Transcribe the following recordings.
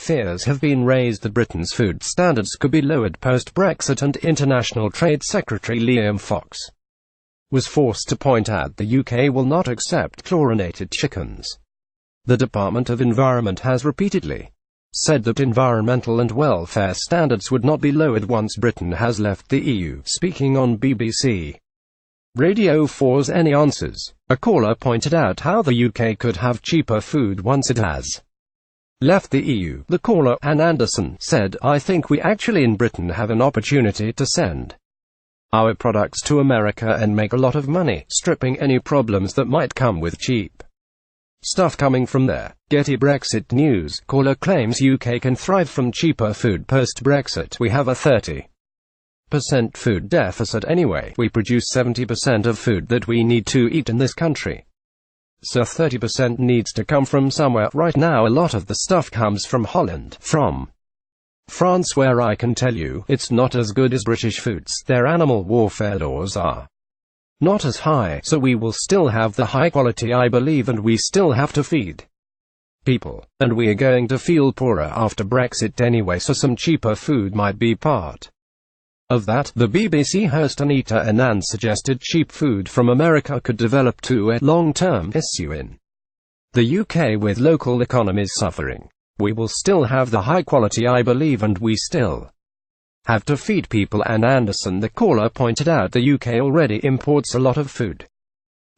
Fears have been raised that Britain's food standards could be lowered post-Brexit, and International Trade Secretary Liam Fox was forced to point out the UK will not accept chlorinated chickens. The Department of Environment has repeatedly said that environmental and welfare standards would not be lowered once Britain has left the EU. Speaking on BBC Radio 4's Any Answers, a caller pointed out how the UK could have cheaper food once it has left the EU. The caller, Ann Anderson, said, "I think we actually in Britain have an opportunity to send our products to America and make a lot of money, stripping any problems that might come with cheap stuff coming from there." Getty Brexit News, caller claims UK can thrive from cheaper food post-Brexit. "We have a 30% food deficit anyway. We produce 70% of food that we need to eat in this country. So 30% needs to come from somewhere. Right now a lot of the stuff comes from Holland, from France, where I can tell you, it's not as good as British foods. Their animal welfare laws are not as high, so we will still have the high quality I believe, and we still have to feed people. And we are going to feel poorer after Brexit anyway, so some cheaper food might be part of that." The BBC host Anita Anand suggested cheap food from America could develop to a long-term issue in the UK with local economies suffering. "We will still have the high quality I believe, and we still have to feed people." And Anderson, the caller, pointed out the UK already imports a lot of food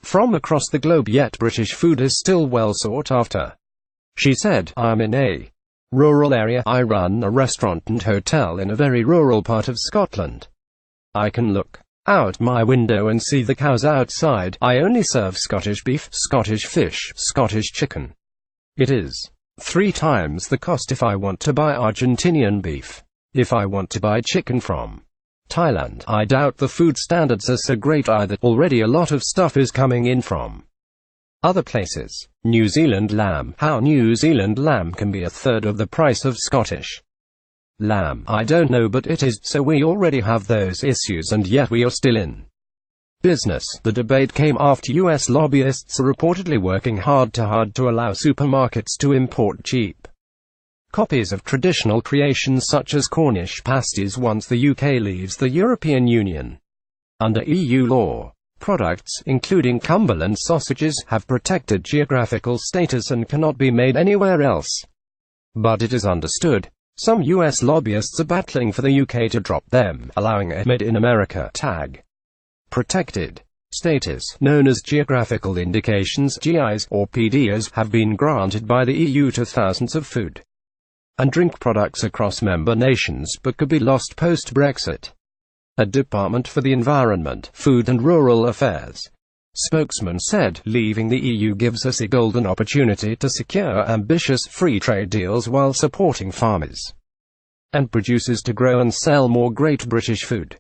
from across the globe, yet British food is still well sought after. She said, "I'm in a rural area. I run a restaurant and hotel in a very rural part of Scotland. I can look out my window and see the cows outside. I only serve Scottish beef, Scottish fish, Scottish chicken. It is 3 times the cost if I want to buy Argentinian beef. If I want to buy chicken from Thailand, I doubt the food standards are so great either. Already a lot of stuff is coming in from other places." New Zealand lamb. How New Zealand lamb can be a third of the price of Scottish lamb, I don't know, but it is. So we already have those issues, and yet we are still in business. The debate came after US lobbyists are reportedly working hard to allow supermarkets to import cheap copies of traditional creations such as Cornish pasties once the UK leaves the European Union. Under EU law, products, including Cumberland sausages, have protected geographical status and cannot be made anywhere else. But it is understood some US lobbyists are battling for the UK to drop them, allowing a Made in America tag. Protected status, known as geographical indications (GIs) or PDIs, have been granted by the EU to thousands of food and drink products across member nations, but could be lost post-Brexit. A Department for the Environment, Food and Rural Affairs spokesman said, "Leaving the EU gives us a golden opportunity to secure ambitious free trade deals while supporting farmers and producers to grow and sell more great British food."